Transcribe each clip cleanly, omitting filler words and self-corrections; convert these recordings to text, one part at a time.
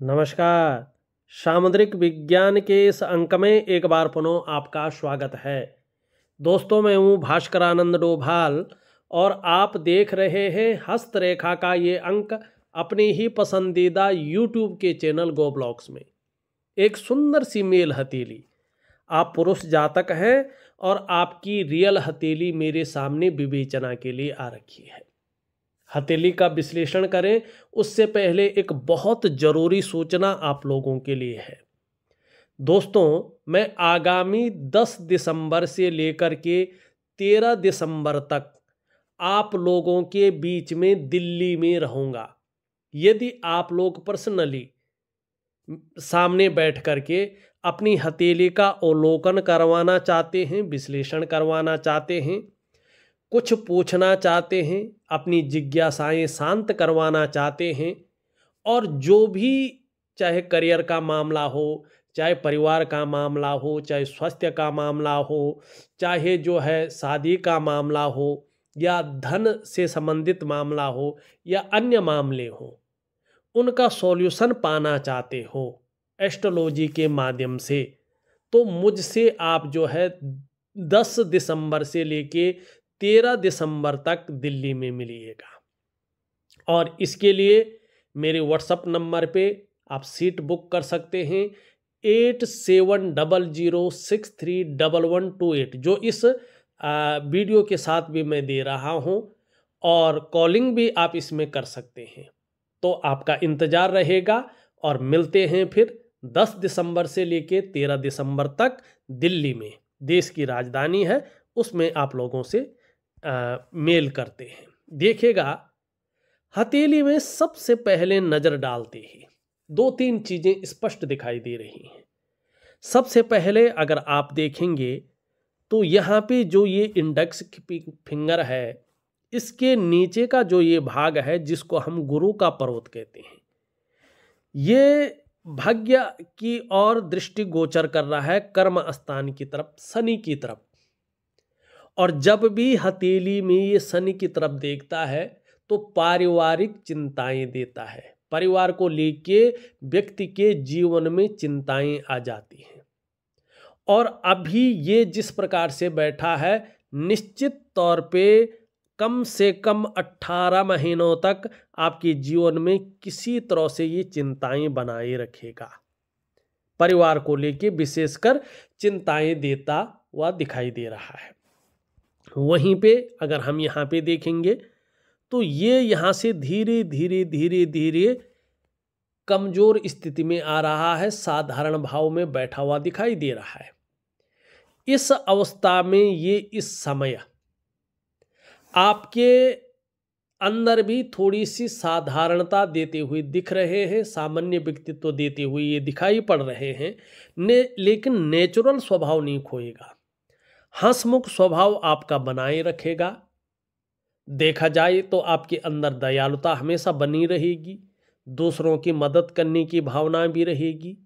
नमस्कार। सामुद्रिक विज्ञान के इस अंक में एक बार पुनः आपका स्वागत है। दोस्तों, मैं हूँ भास्कर आनंद डोभाल और आप देख रहे हैं हस्तरेखा का ये अंक अपनी ही पसंदीदा YouTube के चैनल गो ब्लॉग्स में। एक सुंदर सी मेल हथेली, आप पुरुष जातक हैं और आपकी रियल हथेली मेरे सामने विवेचना के लिए आ रखी है। हथेली का विश्लेषण करें उससे पहले एक बहुत ज़रूरी सूचना आप लोगों के लिए है। दोस्तों, मैं आगामी 10 दिसंबर से लेकर के 13 दिसंबर तक आप लोगों के बीच में दिल्ली में रहूँगा। यदि आप लोग पर्सनली सामने बैठ करके अपनी हथेली का अवलोकन करवाना चाहते हैं, विश्लेषण करवाना चाहते हैं, कुछ पूछना चाहते हैं, अपनी जिज्ञासाएं शांत करवाना चाहते हैं और जो भी चाहे करियर का मामला हो, चाहे परिवार का मामला हो, चाहे स्वास्थ्य का मामला हो, चाहे जो है शादी का मामला हो या धन से संबंधित मामला हो या अन्य मामले हो, उनका सॉल्यूशन पाना चाहते हो एस्ट्रोलॉजी के माध्यम से, तो मुझसे आप जो है 10 दिसंबर से लेके 13 दिसंबर तक दिल्ली में मिलिएगा। और इसके लिए मेरे व्हाट्सएप नंबर पे आप सीट बुक कर सकते हैं 8700631128, जो इस वीडियो के साथ भी मैं दे रहा हूं, और कॉलिंग भी आप इसमें कर सकते हैं। तो आपका इंतज़ार रहेगा और मिलते हैं फिर 10 दिसंबर से लेके 13 दिसंबर तक दिल्ली में। देश की राजधानी है, उसमें आप लोगों से मेल करते हैं। देखिएगा, हथेली में सबसे पहले नज़र डालते ही 2-3 चीज़ें स्पष्ट दिखाई दे रही हैं। सबसे पहले अगर आप देखेंगे तो यहाँ पे जो ये इंडेक्स फिंगर है, इसके नीचे का जो ये भाग है जिसको हम गुरु का पर्वत कहते हैं, ये भाग्य की ओर दृष्टि गोचर कर रहा है, कर्म स्थान की तरफ, शनि की तरफ। और जब भी हथेली में ये शनि की तरफ देखता है तो पारिवारिक चिंताएं देता है। परिवार को लेके व्यक्ति के जीवन में चिंताएं आ जाती हैं। और अभी ये जिस प्रकार से बैठा है, निश्चित तौर पे कम से कम 18 महीनों तक आपके जीवन में किसी तरह से ये चिंताएं बनाए रखेगा। परिवार को लेके विशेषकर चिंताएं देता हुआ दिखाई दे रहा है। वहीं पे अगर हम यहाँ पे देखेंगे तो ये यहाँ से धीरे धीरे धीरे धीरे कमजोर स्थिति में आ रहा है, साधारण भाव में बैठा हुआ दिखाई दे रहा है। इस अवस्था में ये इस समय आपके अंदर भी थोड़ी सी साधारणता देते हुए दिख रहे हैं, सामान्य व्यक्तित्व देते हुए ये दिखाई पड़ रहे हैं, लेकिन नेचुरल स्वभाव नहीं खोएगा। हंसमुख स्वभाव आपका बनाए रखेगा। देखा जाए तो आपके अंदर दयालुता हमेशा बनी रहेगी, दूसरों की मदद करने की भावना भी रहेगी,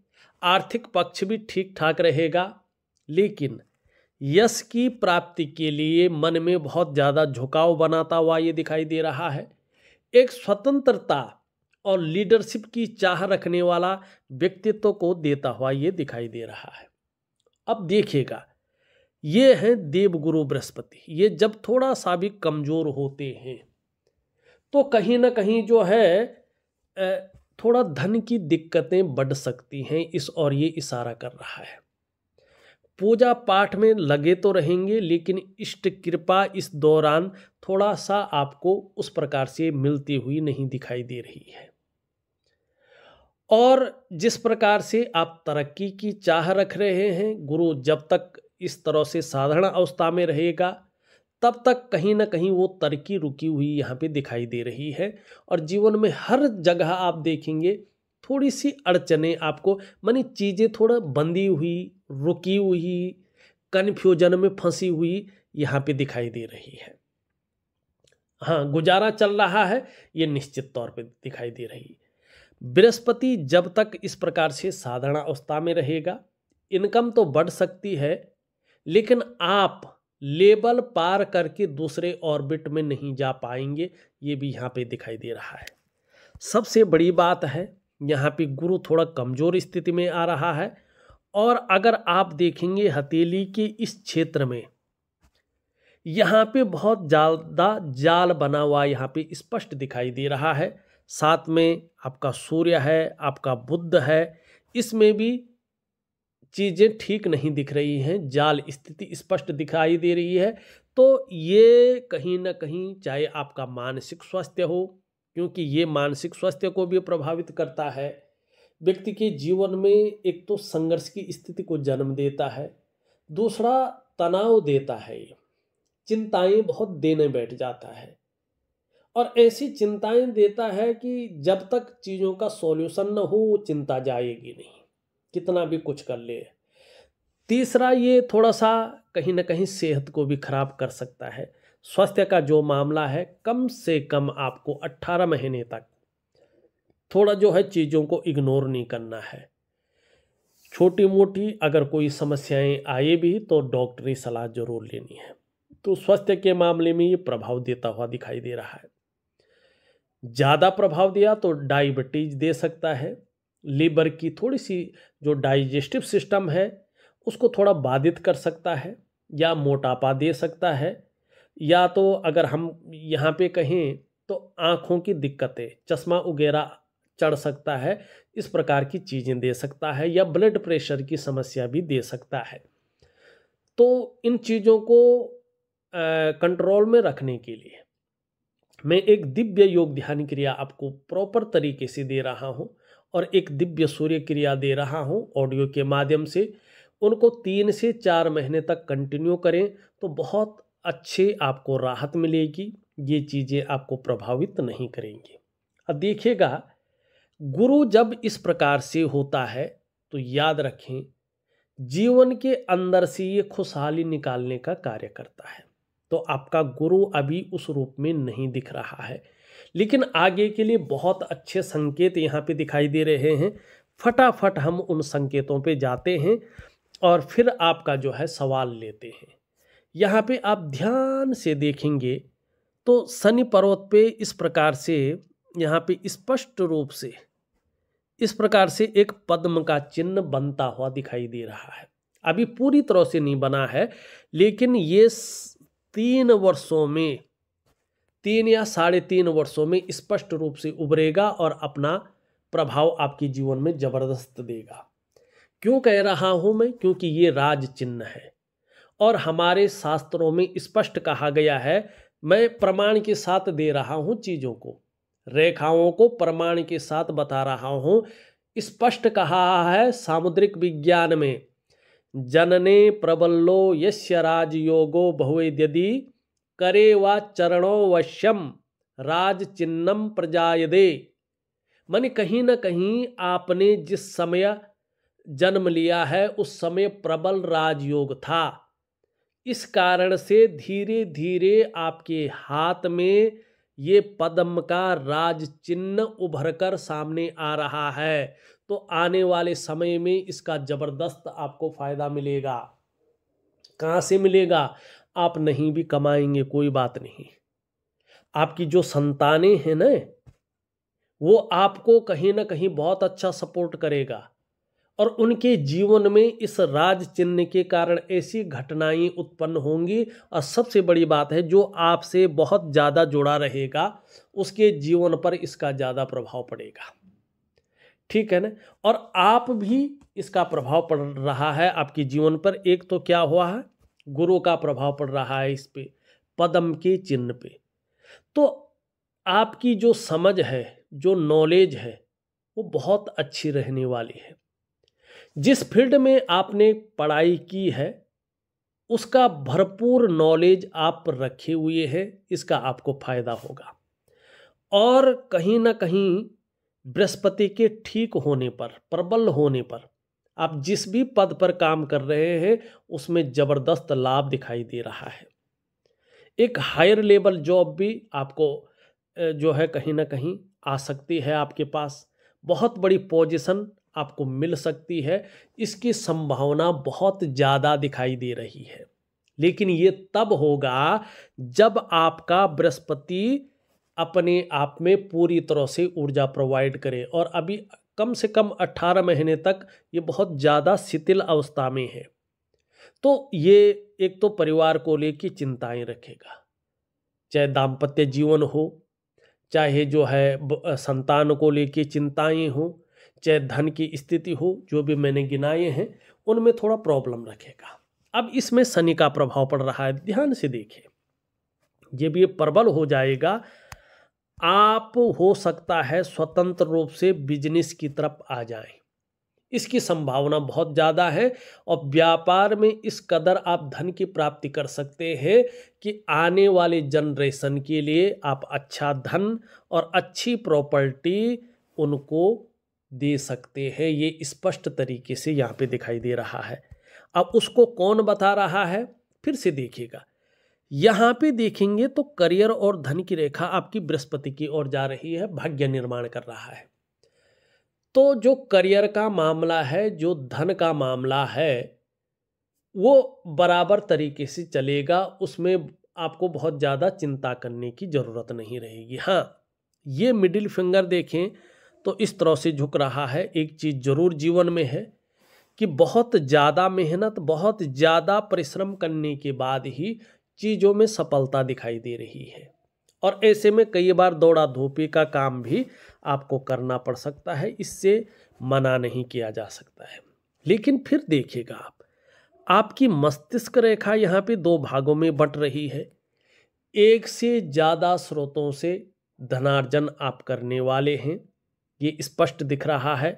आर्थिक पक्ष भी ठीक ठाक रहेगा, लेकिन यश की प्राप्ति के लिए मन में बहुत ज़्यादा झुकाव बनाता हुआ ये दिखाई दे रहा है। एक स्वतंत्रता और लीडरशिप की चाह रखने वाला व्यक्तित्व को देता हुआ ये दिखाई दे रहा है। अब देखिएगा, ये हैं देवगुरु बृहस्पति। ये जब थोड़ा सा भी कमज़ोर होते हैं तो कहीं ना कहीं जो है थोड़ा धन की दिक्कतें बढ़ सकती हैं, इस और ये इशारा कर रहा है। पूजा पाठ में लगे तो रहेंगे, लेकिन इष्ट कृपा इस दौरान थोड़ा सा आपको उस प्रकार से मिलती हुई नहीं दिखाई दे रही है। और जिस प्रकार से आप तरक्की की चाह रख रहे हैं, गुरु जब तक इस तरह से साधारण अवस्था में रहेगा तब तक कहीं ना कहीं वो तरक्की रुकी हुई यहाँ पे दिखाई दे रही है। और जीवन में हर जगह आप देखेंगे थोड़ी सी अड़चने आपको, मानी चीज़ें थोड़ा बंधी हुई, रुकी हुई, कन्फ्यूजन में फंसी हुई यहाँ पे दिखाई दे रही है। हाँ, गुजारा चल रहा है, ये निश्चित तौर पे दिखाई दे रही है। बृहस्पति जब तक इस प्रकार से साधारण अवस्था में रहेगा, इनकम तो बढ़ सकती है, लेकिन आप लेवल पार करके दूसरे ऑर्बिट में नहीं जा पाएंगे, ये भी यहाँ पे दिखाई दे रहा है। सबसे बड़ी बात है यहाँ पे गुरु थोड़ा कमज़ोर स्थिति में आ रहा है। और अगर आप देखेंगे हथेली के इस क्षेत्र में, यहाँ पे बहुत ज़्यादा जाल बना हुआ यहाँ पे स्पष्ट दिखाई दे रहा है। साथ में आपका सूर्य है, आपका बुध है, इसमें भी चीज़ें ठीक नहीं दिख रही हैं, जाल स्थिति स्पष्ट दिखाई दे रही है। तो ये कहीं ना कहीं चाहे आपका मानसिक स्वास्थ्य हो, क्योंकि ये मानसिक स्वास्थ्य को भी प्रभावित करता है। व्यक्ति के जीवन में एक तो संघर्ष की स्थिति को जन्म देता है, दूसरा तनाव देता है, चिंताएं बहुत देने बैठ जाता है और ऐसी चिंताएं देता है कि जब तक चीज़ों का सॉल्यूशन न हो वो चिंता जाएगी नहीं, कितना भी कुछ कर ले। तीसरा, ये थोड़ा सा कहीं ना कहीं सेहत को भी खराब कर सकता है। स्वास्थ्य का जो मामला है, कम से कम आपको 18 महीने तक थोड़ा जो है चीज़ों को इग्नोर नहीं करना है। छोटी मोटी अगर कोई समस्याएं आए भी तो डॉक्टरी सलाह जरूर लेनी है। तो स्वास्थ्य के मामले में ये प्रभाव देता हुआ दिखाई दे रहा है। ज़्यादा प्रभाव दिया तो डायबिटीज दे सकता है, लीवर की थोड़ी सी जो डाइजेस्टिव सिस्टम है उसको थोड़ा बाधित कर सकता है, या मोटापा दे सकता है, या तो अगर हम यहाँ पे कहें तो आँखों की दिक्कतें, चश्मा वगैरह चढ़ सकता है, इस प्रकार की चीज़ें दे सकता है, या ब्लड प्रेशर की समस्या भी दे सकता है। तो इन चीज़ों को कंट्रोल में रखने के लिए मैं एक दिव्य योग ध्यान क्रिया आपको प्रॉपर तरीके से दे रहा हूं और एक दिव्य सूर्य क्रिया दे रहा हूं ऑडियो के माध्यम से। उनको 3 से 4 महीने तक कंटिन्यू करें तो बहुत अच्छे आपको राहत मिलेगी, ये चीज़ें आपको प्रभावित नहीं करेंगी। अब देखिएगा, गुरु जब इस प्रकार से होता है तो याद रखें जीवन के अंदर से ये खुशहाली निकालने का कार्य करता है। तो आपका गुरु अभी उस रूप में नहीं दिख रहा है, लेकिन आगे के लिए बहुत अच्छे संकेत यहाँ पे दिखाई दे रहे हैं। फटाफट हम उन संकेतों पे जाते हैं और फिर आपका जो है सवाल लेते हैं। यहाँ पे आप ध्यान से देखेंगे तो शनि पर्वत पे इस प्रकार से यहाँ पे स्पष्ट रूप से इस प्रकार से एक पद्म का चिन्ह बनता हुआ दिखाई दे रहा है। अभी पूरी तरह से नहीं बना है, लेकिन ये 3 वर्षों में, 3 या 3.5 वर्षों में स्पष्ट रूप से उभरेगा और अपना प्रभाव आपके जीवन में जबरदस्त देगा। क्यों कह रहा हूं मैं? क्योंकि ये राज चिन्ह है और हमारे शास्त्रों में स्पष्ट कहा गया है। मैं प्रमाण के साथ दे रहा हूं चीजों को, रेखाओं को प्रमाण के साथ बता रहा हूं। स्पष्ट कहा है सामुद्रिक विज्ञान में, जनने प्रबल्लो यस्य राजयोगो भवेद्यदि करे वा चरणो वश्यम राज चिन्नम प्रजायदे। माने कहीं ना कहीं आपने जिस समय जन्म लिया है उस समय प्रबल राजयोग था, इस कारण से धीरे धीरे आपके हाथ में ये पद्म का राज चिन्ह उभर कर सामने आ रहा है। तो आने वाले समय में इसका जबरदस्त आपको फायदा मिलेगा। कहाँ से मिलेगा? आप नहीं भी कमाएंगे कोई बात नहीं, आपकी जो संतानें हैं ना वो आपको कहीं ना कहीं बहुत अच्छा सपोर्ट करेगा और उनके जीवन में इस राज चिन्ह के कारण ऐसी घटनाएं उत्पन्न होंगी। और सबसे बड़ी बात है, जो आपसे बहुत ज़्यादा जुड़ा रहेगा उसके जीवन पर इसका ज़्यादा प्रभाव पड़ेगा। ठीक है ना? और आप भी इसका प्रभाव पड़ रहा है आपके जीवन पर। एक तो क्या हुआ है, गुरु का प्रभाव पड़ रहा है इस पे, पद्म के चिन्ह पे। तो आपकी जो समझ है, जो नॉलेज है, वो बहुत अच्छी रहने वाली है। जिस फील्ड में आपने पढ़ाई की है उसका भरपूर नॉलेज आप रखे हुए हैं, इसका आपको फायदा होगा। और कहीं ना कहीं बृहस्पति के ठीक होने पर, प्रबल होने पर, आप जिस भी पद पर काम कर रहे हैं उसमें जबरदस्त लाभ दिखाई दे रहा है। एक हायर लेवल जॉब भी आपको जो है कहीं ना कहीं आ सकती है, आपके पास बहुत बड़ी पोजीशन आपको मिल सकती है, इसकी संभावना बहुत ज़्यादा दिखाई दे रही है। लेकिन ये तब होगा जब आपका बृहस्पति अपने आप में पूरी तरह से ऊर्जा प्रोवाइड करे। और अभी कम से कम 18 महीने तक ये बहुत ज़्यादा शिथिल अवस्था में है। तो ये एक तो परिवार को लेकर चिंताएं रखेगा, चाहे दाम्पत्य जीवन हो, चाहे जो है संतान को लेकर चिंताएं हो, चाहे धन की स्थिति हो, जो भी मैंने गिनाए हैं उनमें थोड़ा प्रॉब्लम रखेगा। अब इसमें शनि का प्रभाव पड़ रहा है, ध्यान से देखें, ये भी प्रबल हो जाएगा। आप हो सकता है स्वतंत्र रूप से बिजनेस की तरफ आ जाएं, इसकी संभावना बहुत ज़्यादा है। और व्यापार में इस कदर आप धन की प्राप्ति कर सकते हैं कि आने वाले जनरेशन के लिए आप अच्छा धन और अच्छी प्रॉपर्टी उनको दे सकते हैं। ये स्पष्ट तरीके से यहाँ पे दिखाई दे रहा है। अब उसको कौन बता रहा है, फिर से देखिएगा। यहाँ पे देखेंगे तो करियर और धन की रेखा आपकी बृहस्पति की ओर जा रही है, भाग्य निर्माण कर रहा है। तो जो करियर का मामला है, जो धन का मामला है, वो बराबर तरीके से चलेगा, उसमें आपको बहुत ज़्यादा चिंता करने की ज़रूरत नहीं रहेगी। हाँ, ये मिडिल फिंगर देखें तो इस तरह से झुक रहा है। एक चीज़ जरूर जीवन में है कि बहुत ज़्यादा मेहनत, बहुत ज़्यादा परिश्रम करने के बाद ही चीज़ों में सफलता दिखाई दे रही है। और ऐसे में कई बार दौड़ा धूपी का काम भी आपको करना पड़ सकता है, इससे मना नहीं किया जा सकता है। लेकिन फिर देखिएगा आप, आपकी मस्तिष्क रेखा यहाँ पे दो भागों में बंट रही है। एक से ज़्यादा स्रोतों से धनार्जन आप करने वाले हैं, ये स्पष्ट दिख रहा है।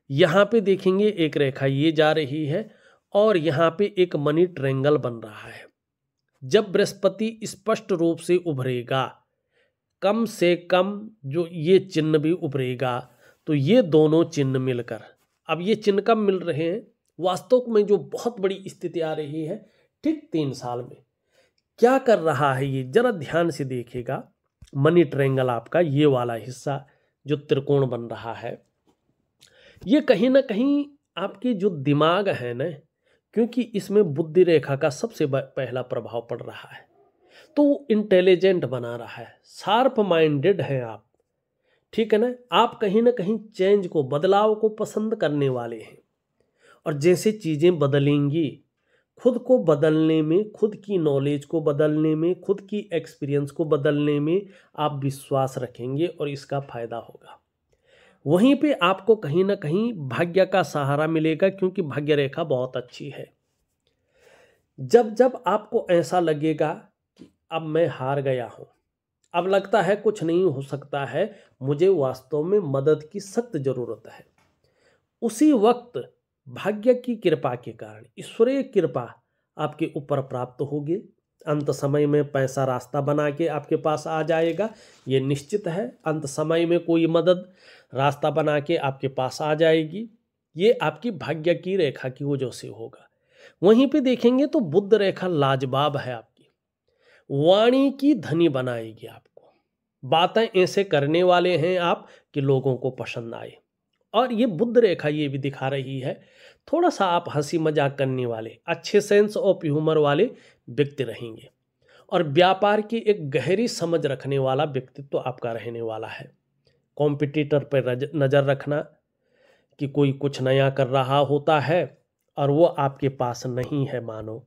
यहाँ पे देखेंगे एक रेखा ये जा रही है और यहाँ पे एक मनी ट्रायंगल बन रहा है। जब बृहस्पति स्पष्ट रूप से उभरेगा, कम से कम जो ये चिन्ह भी उभरेगा, तो ये दोनों चिन्ह मिलकर, अब ये चिन्ह कब मिल रहे हैं, वास्तव में जो बहुत बड़ी स्थिति आ रही है ठीक 3 साल में क्या कर रहा है, ये जरा ध्यान से देखिएगा। मनी ट्रायंगल आपका ये वाला हिस्सा जो त्रिकोण बन रहा है, ये कहीं ना कहीं आपके जो दिमाग है ना, क्योंकि इसमें बुद्धि रेखा का सबसे पहला प्रभाव पड़ रहा है, तो इंटेलिजेंट बना रहा है, शार्प माइंडेड है आप, ठीक है ना। आप कहीं ना कहीं चेंज को, बदलाव को पसंद करने वाले हैं। और जैसे चीज़ें बदलेंगी, खुद को बदलने में, खुद की नॉलेज को बदलने में, खुद की एक्सपीरियंस को बदलने में आप विश्वास रखेंगे और इसका फायदा होगा। वहीं पे आपको कहीं ना कहीं भाग्य का सहारा मिलेगा, क्योंकि भाग्य रेखा बहुत अच्छी है। जब जब आपको ऐसा लगेगा कि अब मैं हार गया हूं, अब लगता है कुछ नहीं हो सकता है, मुझे वास्तव में मदद की सख्त जरूरत है, उसी वक्त भाग्य की कृपा के कारण, ईश्वरीय कृपा आपके ऊपर प्राप्त होगी। अंत समय में पैसा रास्ता बना के आपके पास आ जाएगा, ये निश्चित है। अंत समय में कोई मदद रास्ता बना के आपके पास आ जाएगी, ये आपकी भाग्य की रेखा की वजह से होगा। वहीं पे देखेंगे तो बुध रेखा लाजवाब है, आपकी वाणी की धनी बनाएगी आपको। बातें ऐसे करने वाले हैं आप कि लोगों को पसंद आए। और ये बुध रेखा ये भी दिखा रही है, थोड़ा सा आप हंसी मजाक करने वाले, अच्छे सेंस ऑफ ह्यूमर वाले व्यक्ति रहेंगे। और व्यापार की एक गहरी समझ रखने वाला व्यक्तित्व आपका रहने वाला है। कॉम्पिटिटर पर नज़र रखना कि कोई कुछ नया कर रहा होता है और वो आपके पास नहीं है मानो,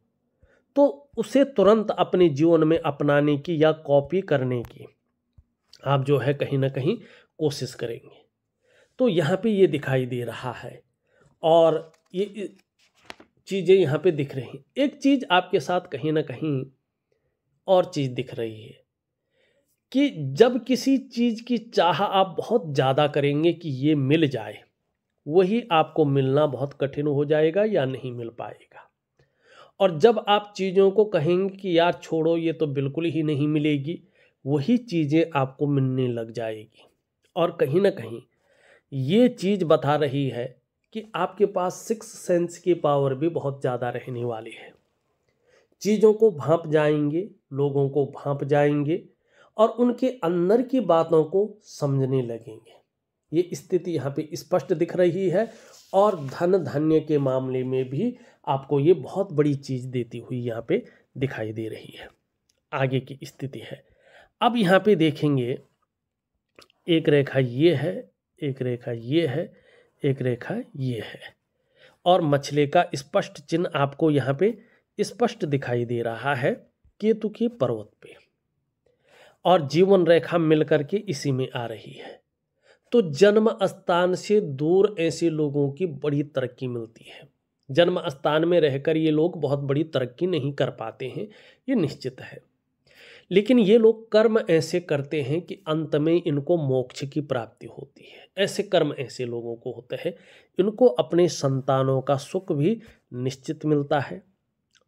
तो उसे तुरंत अपने जीवन में अपनाने की या कॉपी करने की आप जो है कहीं ना कहीं कोशिश करेंगे। तो यहाँ पे ये दिखाई दे रहा है और ये चीज़ें यहाँ पे दिख रही हैं। एक चीज़ आपके साथ कहीं ना कहीं और चीज़ दिख रही है कि जब किसी चीज़ की चाह आप बहुत ज़्यादा करेंगे कि ये मिल जाए, वही आपको मिलना बहुत कठिन हो जाएगा या नहीं मिल पाएगा। और जब आप चीज़ों को कहेंगे कि यार छोड़ो, ये तो बिल्कुल ही नहीं मिलेगी, वही चीज़ें आपको मिलने लग जाएगी। और कहीं ना कहीं ये चीज़ बता रही है कि आपके पास 6 सेंस की पावर भी बहुत ज़्यादा रहने वाली है। चीज़ों को भांप जाएंगे, लोगों को भांप जाएंगे और उनके अंदर की बातों को समझने लगेंगे। ये स्थिति यहाँ पे स्पष्ट दिख रही है। और धन धान्य के मामले में भी आपको ये बहुत बड़ी चीज़ देती हुई यहाँ पे दिखाई दे रही है। आगे की स्थिति है, अब यहाँ पे देखेंगे एक रेखा ये है, एक रेखा ये है, एक रेखा ये है, और मछली का स्पष्ट चिन्ह आपको यहाँ पे स्पष्ट दिखाई दे रहा है केतु के पर्वत पे, और जीवन रेखा मिलकर के इसी में आ रही है। तो जन्म स्थान से दूर ऐसे लोगों की बड़ी तरक्की मिलती है। जन्म स्थान में रहकर ये लोग बहुत बड़ी तरक्की नहीं कर पाते हैं, ये निश्चित है। लेकिन ये लोग कर्म ऐसे करते हैं कि अंत में इनको मोक्ष की प्राप्ति होती है। ऐसे कर्म ऐसे लोगों को होते हैं, इनको अपने संतानों का सुख भी निश्चित मिलता है,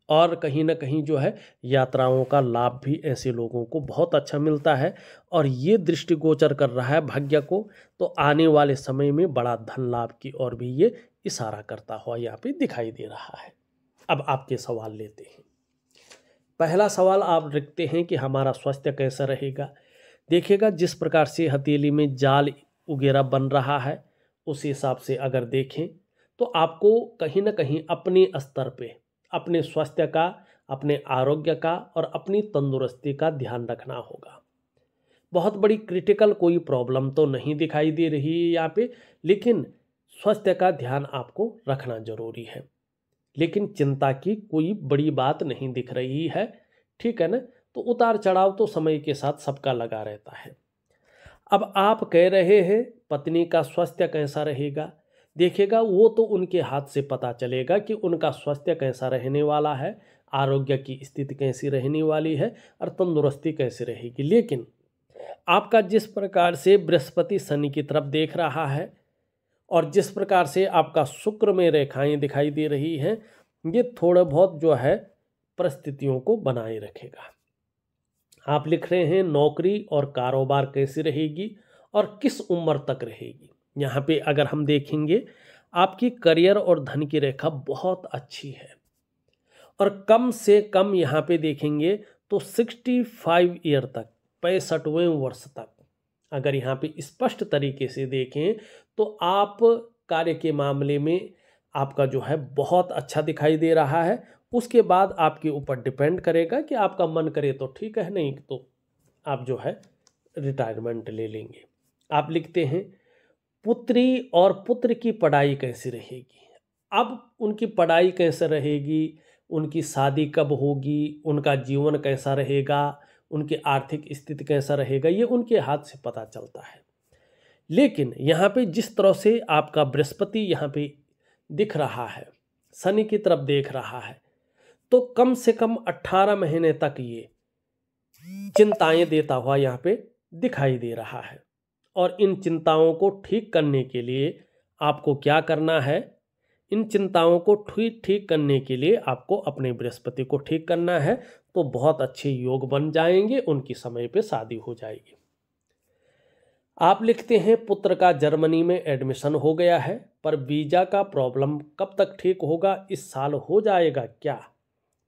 और कहीं ना कहीं जो है यात्राओं का लाभ भी ऐसे लोगों को बहुत अच्छा मिलता है। और ये दृष्टिगोचर कर रहा है भाग्य को, तो आने वाले समय में बड़ा धन लाभ की ओर भी ये इशारा करता हुआ यहाँ पे दिखाई दे रहा है। अब आपके सवाल लेते हैं। पहला सवाल आप रखते हैं कि हमारा स्वास्थ्य कैसा रहेगा। देखिएगा, जिस प्रकार से हथेली में जाल वगैरह बन रहा है, उस हिसाब से अगर देखें तो आपको कहीं ना कहीं अपने स्तर पे अपने स्वास्थ्य का, अपने आरोग्य का और अपनी तंदुरुस्ती का ध्यान रखना होगा। बहुत बड़ी क्रिटिकल कोई प्रॉब्लम तो नहीं दिखाई दे रही है यहाँ पे, लेकिन स्वास्थ्य का ध्यान आपको रखना जरूरी है। लेकिन चिंता की कोई बड़ी बात नहीं दिख रही है, ठीक है ना। तो उतार चढ़ाव तो समय के साथ सबका लगा रहता है। अब आप कह रहे हैं पत्नी का स्वास्थ्य कैसा रहेगा। देखिएगा, वो तो उनके हाथ से पता चलेगा कि उनका स्वास्थ्य कैसा रहने वाला है, आरोग्य की स्थिति कैसी रहने वाली है और तंदुरुस्ती कैसी रहेगी। लेकिन आपका जिस प्रकार से बृहस्पति शनि की तरफ देख रहा है और जिस प्रकार से आपका शुक्र में रेखाएं दिखाई दे रही हैं, ये थोड़ा बहुत जो है परिस्थितियों को बनाए रखेगा। आप लिख रहे हैं नौकरी और कारोबार कैसी रहेगी और किस उम्र तक रहेगी। यहाँ पे अगर हम देखेंगे, आपकी करियर और धन की रेखा बहुत अच्छी है, और कम से कम यहाँ पे देखेंगे तो 65 ईयर तक, 65वें वर्ष तक अगर यहाँ पे स्पष्ट तरीके से देखें तो आप कार्य के मामले में आपका जो है बहुत अच्छा दिखाई दे रहा है। उसके बाद आपके ऊपर डिपेंड करेगा कि आपका मन करे तो ठीक है, नहीं तो आप जो है रिटायरमेंट ले लेंगे। आप लिखते हैं पुत्री और पुत्र की पढ़ाई कैसी रहेगी। अब उनकी पढ़ाई कैसे रहेगी, उनकी शादी कब होगी, उनका जीवन कैसा रहेगा, उनकी आर्थिक स्थिति कैसा रहेगा, ये उनके हाथ से पता चलता है। लेकिन यहाँ पे जिस तरह से आपका बृहस्पति यहाँ पे दिख रहा है, शनि की तरफ देख रहा है, तो कम से कम 18 महीने तक ये चिंताएं देता हुआ यहाँ पे दिखाई दे रहा है। और इन चिंताओं को ठीक करने के लिए आपको क्या करना है, इन चिंताओं को ठीक करने के लिए आपको अपने बृहस्पति को ठीक करना है, तो बहुत अच्छे योग बन जाएंगे, उनकी समय पे शादी हो जाएगी। आप लिखते हैं पुत्र का जर्मनी में एडमिशन हो गया है, पर वीजा का प्रॉब्लम कब तक ठीक होगा, इस साल हो जाएगा क्या।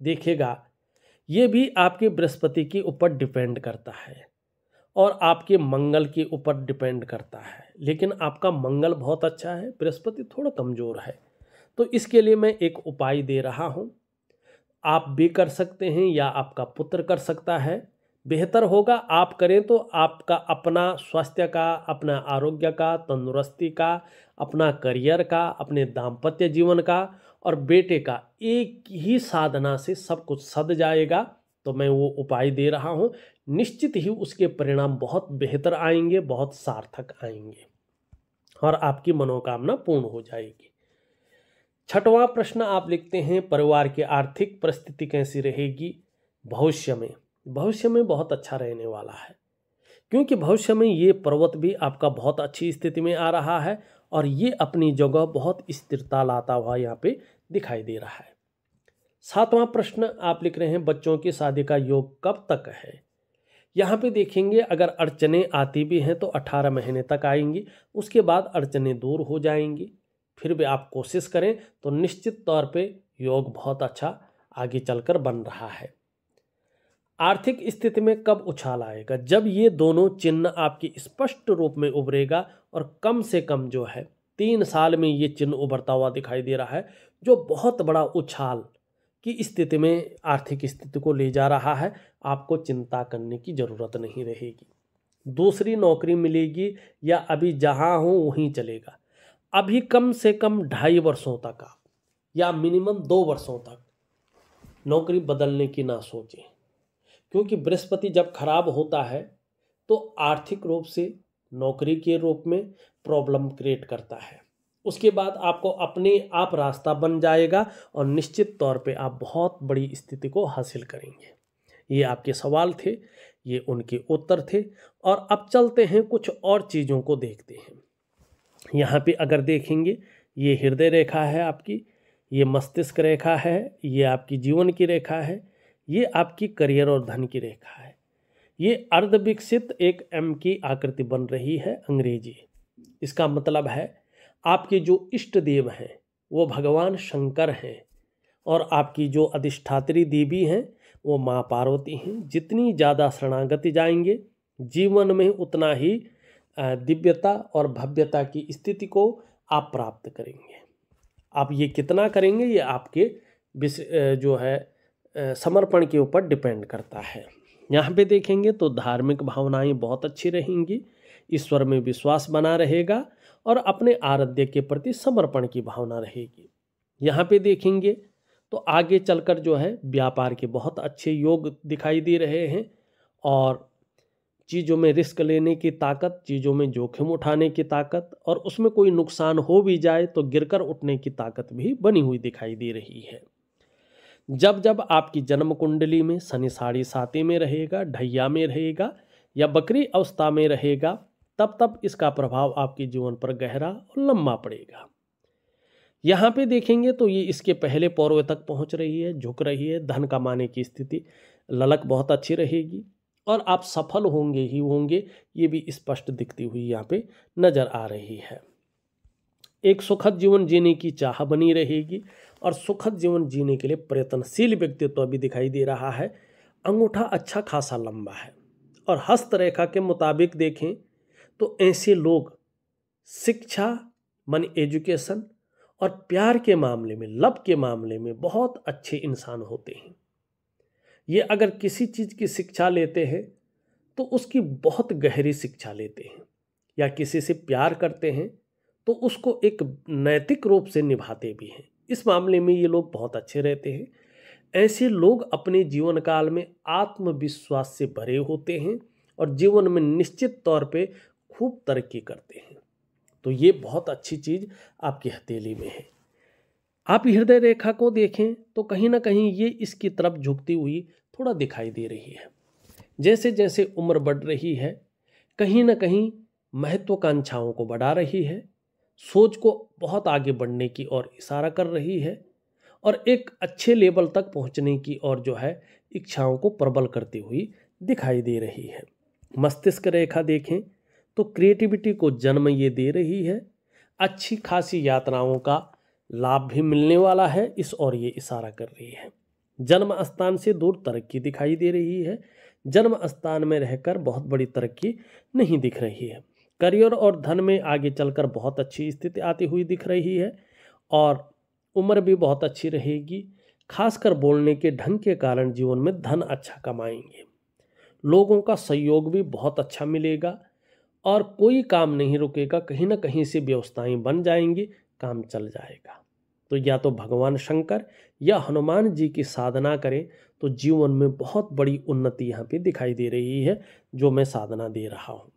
देखिएगा, ये भी आपके बृहस्पति के ऊपर डिपेंड करता है और आपके मंगल के ऊपर डिपेंड करता है। लेकिन आपका मंगल बहुत अच्छा है, बृहस्पति थोड़ा कमज़ोर है, तो इसके लिए मैं एक उपाय दे रहा हूँ, आप भी कर सकते हैं या आपका पुत्र कर सकता है। बेहतर होगा आप करें तो आपका अपना स्वास्थ्य का, अपना आरोग्य का, तंदुरुस्ती का, अपना करियर का, अपने दाम्पत्य जीवन का और बेटे का एक ही साधना से सब कुछ सध जाएगा। तो मैं वो उपाय दे रहा हूँ, निश्चित ही उसके परिणाम बहुत बेहतर आएंगे, बहुत सार्थक आएंगे और आपकी मनोकामना पूर्ण हो जाएगी। छठवां प्रश्न आप लिखते हैं परिवार की आर्थिक परिस्थिति कैसी रहेगी भविष्य में। भविष्य में बहुत अच्छा रहने वाला है, क्योंकि भविष्य में ये पर्वत भी आपका बहुत अच्छी स्थिति में आ रहा है और ये अपनी जगह बहुत स्थिरता लाता हुआ यहाँ पे दिखाई दे रहा है। सातवां प्रश्न आप लिख रहे हैं बच्चों की शादी का योग कब तक है। यहाँ पे देखेंगे, अगर अड़चने आती भी हैं तो 18 महीने तक आएंगी, उसके बाद अड़चने दूर हो जाएंगी। फिर भी आप कोशिश करें तो निश्चित तौर पे योग बहुत अच्छा आगे चलकर बन रहा है। आर्थिक स्थिति में कब उछाल आएगा, जब ये दोनों चिन्ह आपकी स्पष्ट रूप में उभरेगा और कम से कम जो है 3 साल में ये चिन्ह उभरता हुआ दिखाई दे रहा है, जो बहुत बड़ा उछाल की स्थिति में आर्थिक स्थिति को ले जा रहा है। आपको चिंता करने की ज़रूरत नहीं रहेगी। दूसरी नौकरी मिलेगी या अभी जहाँ हो वहीं चलेगा। अभी कम से कम 2.5 वर्षों तक आप या मिनिमम 2 वर्षों तक नौकरी बदलने की ना सोचें, क्योंकि बृहस्पति जब खराब होता है तो आर्थिक रूप से नौकरी के रूप में प्रॉब्लम क्रिएट करता है। उसके बाद आपको अपने आप रास्ता बन जाएगा और निश्चित तौर पे आप बहुत बड़ी स्थिति को हासिल करेंगे। ये आपके सवाल थे, ये उनके उत्तर थे। और अब चलते हैं कुछ और चीज़ों को देखते हैं। यहाँ पे अगर देखेंगे, ये हृदय रेखा है आपकी, ये मस्तिष्क रेखा है, ये आपकी जीवन की रेखा है, ये आपकी करियर और धन की रेखा है। ये अर्ध विकसित एक एम की आकृति बन रही है अंग्रेजी। इसका मतलब है आपके जो इष्ट देव हैं वो भगवान शंकर हैं और आपकी जो अधिष्ठात्री देवी हैं वो माँ पार्वती हैं। जितनी ज़्यादा शरणागति जाएंगे जीवन में उतना ही दिव्यता और भव्यता की स्थिति को आप प्राप्त करेंगे। आप ये कितना करेंगे ये आपके जो है समर्पण के ऊपर डिपेंड करता है। यहाँ पे देखेंगे तो धार्मिक भावनाएं बहुत अच्छी रहेंगी, ईश्वर में विश्वास बना रहेगा और अपने आराध्य के प्रति समर्पण की भावना रहेगी। यहाँ पे देखेंगे तो आगे चलकर जो है व्यापार के बहुत अच्छे योग दिखाई दे रहे हैं और चीज़ों में रिस्क लेने की ताकत, चीज़ों में जोखिम उठाने की ताकत और उसमें कोई नुकसान हो भी जाए तो गिरकर उठने की ताकत भी बनी हुई दिखाई दे रही है। जब जब आपकी जन्म कुंडली में शनि 7.5 में रहेगा, ढैया में रहेगा या बकरी अवस्था में रहेगा, तब तब इसका प्रभाव आपके जीवन पर गहरा और लंबा पड़ेगा। यहाँ पे देखेंगे तो ये इसके पहले पौर्व तक पहुँच रही है, झुक रही है। धन कमाने की स्थिति ललक बहुत अच्छी रहेगी और आप सफल होंगे ही होंगे, ये भी स्पष्ट दिखती हुई यहाँ पे नजर आ रही है। एक सुखद जीवन जीने की चाह बनी रहेगी और सुखद जीवन जीने के लिए प्रयत्नशील व्यक्तित्व भी दिखाई दे रहा है। अंगूठा अच्छा खासा लंबा है और हस्तरेखा के मुताबिक देखें तो ऐसे लोग शिक्षा मानी एजुकेशन और प्यार के मामले में, लव के मामले में बहुत अच्छे इंसान होते हैं। ये अगर किसी चीज़ की शिक्षा लेते हैं तो उसकी बहुत गहरी शिक्षा लेते हैं, या किसी से प्यार करते हैं तो उसको एक नैतिक रूप से निभाते भी हैं। इस मामले में ये लोग बहुत अच्छे रहते हैं। ऐसे लोग अपने जीवन काल में आत्मविश्वास से भरे होते हैं और जीवन में निश्चित तौर पे खूब तरक्की करते हैं। तो ये बहुत अच्छी चीज़ आपकी हथेली में है। आप हृदय रेखा को देखें तो कहीं ना कहीं ये इसकी तरफ झुकती हुई थोड़ा दिखाई दे रही है। जैसे जैसे उम्र बढ़ रही है कहीं ना कहीं महत्वाकांक्षाओं को बढ़ा रही है, सोच को बहुत आगे बढ़ने की ओर इशारा कर रही है और एक अच्छे लेवल तक पहुंचने की ओर जो है इच्छाओं को प्रबल करती हुई दिखाई दे रही है। मस्तिष्क रेखा देखें तो क्रिएटिविटी को जन्म ये दे रही है। अच्छी खासी यात्राओं का लाभ भी मिलने वाला है, इस ओर ये इशारा कर रही है। जन्म स्थान से दूर तरक्की दिखाई दे रही है, जन्म स्थान में रहकर बहुत बड़ी तरक्की नहीं दिख रही है। करियर और धन में आगे चलकर बहुत अच्छी स्थिति आती हुई दिख रही है और उम्र भी बहुत अच्छी रहेगी। खासकर बोलने के ढंग के कारण जीवन में धन अच्छा कमाएंगे। लोगों का सहयोग भी बहुत अच्छा मिलेगा और कोई काम नहीं रुकेगा, कहीं ना कहीं से व्यवस्थाएं बन जाएंगी, काम चल जाएगा। तो या तो भगवान शंकर या हनुमान जी की साधना करें तो जीवन में बहुत बड़ी उन्नति यहाँ पे दिखाई दे रही है, जो मैं साधना दे रहा हूँ।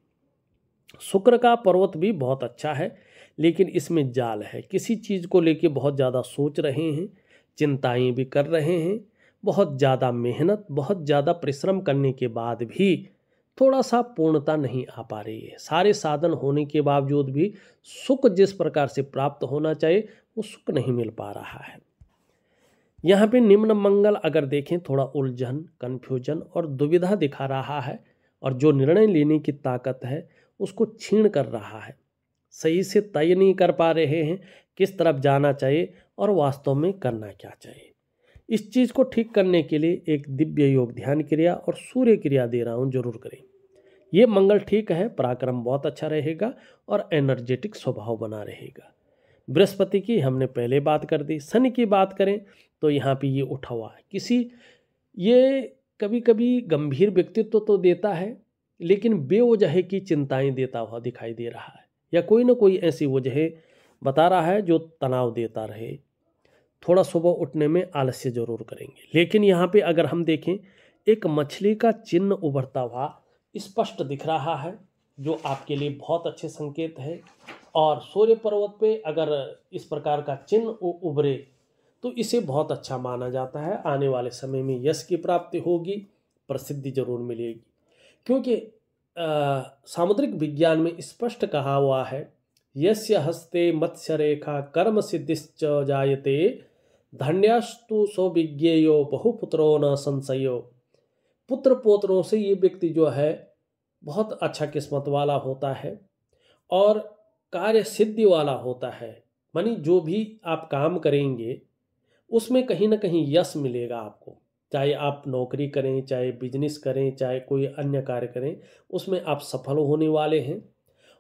शुक्र का पर्वत भी बहुत अच्छा है, लेकिन इसमें जाल है। किसी चीज़ को लेके बहुत ज़्यादा सोच रहे हैं, चिंताएं भी कर रहे हैं, बहुत ज़्यादा मेहनत, बहुत ज़्यादा परिश्रम करने के बाद भी थोड़ा सा पूर्णता नहीं आ पा रही है। सारे साधन होने के बावजूद भी सुख जिस प्रकार से प्राप्त होना चाहिए वो सुख नहीं मिल पा रहा है। यहाँ पे निम्न मंगल अगर देखें थोड़ा उलझन, कन्फ्यूजन और दुविधा दिखा रहा है और जो निर्णय लेने की ताकत है उसको छीन कर रहा है। सही से तय नहीं कर पा रहे हैं किस तरफ जाना चाहिए और वास्तव में करना क्या चाहिए। इस चीज़ को ठीक करने के लिए एक दिव्य योग ध्यान क्रिया और सूर्य क्रिया दे रहा हूँ, जरूर करें। ये मंगल ठीक है, पराक्रम बहुत अच्छा रहेगा और एनर्जेटिक स्वभाव बना रहेगा। बृहस्पति की हमने पहले बात कर दी। शनि की बात करें तो यहाँ पे ये उठा हुआ है। ये कभी कभी गंभीर व्यक्तित्व तो देता है, लेकिन बेवजह की चिंताएं देता हुआ दिखाई दे रहा है, या कोई ना कोई ऐसी वजह बता रहा है जो तनाव देता रहे। थोड़ा सुबह उठने में आलस्य जरूर करेंगे। लेकिन यहाँ पे अगर हम देखें, एक मछली का चिन्ह उभरता हुआ स्पष्ट दिख रहा है, जो आपके लिए बहुत अच्छे संकेत है। और सूर्य पर्वत पे अगर इस प्रकार का चिन्ह उभरे तो इसे बहुत अच्छा माना जाता है। आने वाले समय में यश की प्राप्ति होगी, प्रसिद्धि जरूर मिलेगी। क्योंकि सामुद्रिक विज्ञान में स्पष्ट कहा हुआ है, यस्य हस्ते मत्स्य रेखा कर्म सिद्धिश्च जायते धन्यास्तु सौविज्ञेयो बहुपुत्रो न संशयो। पुत्र पोत्रों से ये व्यक्ति जो है बहुत अच्छा किस्मत वाला होता है और कार्य सिद्धि वाला होता है। मानी जो भी आप काम करेंगे उसमें कहीं ना कहीं यश मिलेगा आपको। चाहे आप नौकरी करें, चाहे बिजनेस करें, चाहे कोई अन्य कार्य करें, उसमें आप सफल होने वाले हैं।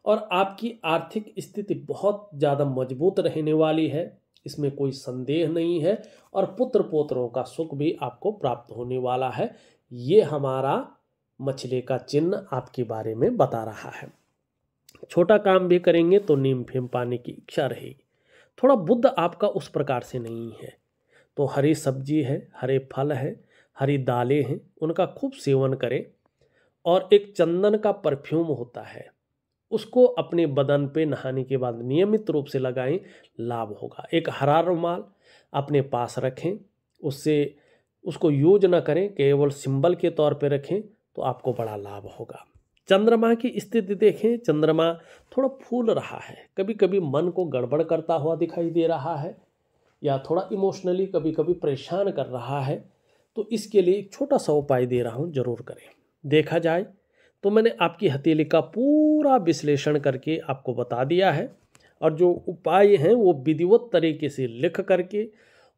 और आपकी आर्थिक स्थिति बहुत ज़्यादा मजबूत रहने वाली है, इसमें कोई संदेह नहीं है। और पुत्र पोत्रों का सुख भी आपको प्राप्त होने वाला है। ये हमारा मछली का चिन्ह आपके बारे में बता रहा है। छोटा काम भी करेंगे तो नीम फेम पाने की इच्छा रहेगी। थोड़ा बुद्ध आपका उस प्रकार से नहीं है, तो हरी सब्जी है, हरे फल है, हरी दालें हैं, उनका खूब सेवन करें। और एक चंदन का परफ्यूम होता है, उसको अपने बदन पे नहाने के बाद नियमित रूप से लगाएं, लाभ होगा। एक हरा रुमाल अपने पास रखें, उससे उसको यूज ना करें, केवल सिंबल के तौर पे रखें, तो आपको बड़ा लाभ होगा। चंद्रमा की स्थिति देखें, चंद्रमा थोड़ा फूल रहा है, कभी कभी मन को गड़बड़ करता हुआ दिखाई दे रहा है, या थोड़ा इमोशनली कभी कभी परेशान कर रहा है। तो इसके लिए एक छोटा सा उपाय दे रहा हूँ, जरूर करें। देखा जाए तो मैंने आपकी हथेली का पूरा विश्लेषण करके आपको बता दिया है, और जो उपाय हैं वो विधिवत तरीके से लिख करके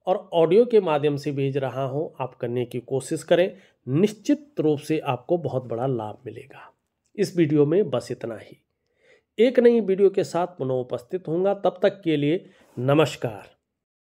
और ऑडियो के माध्यम से भेज रहा हूँ। आप करने की कोशिश करें, निश्चित रूप से आपको बहुत बड़ा लाभ मिलेगा। इस वीडियो में बस इतना ही। एक नई वीडियो के साथ पुनः उपस्थित होऊंगा, तब तक के लिए नमस्कार।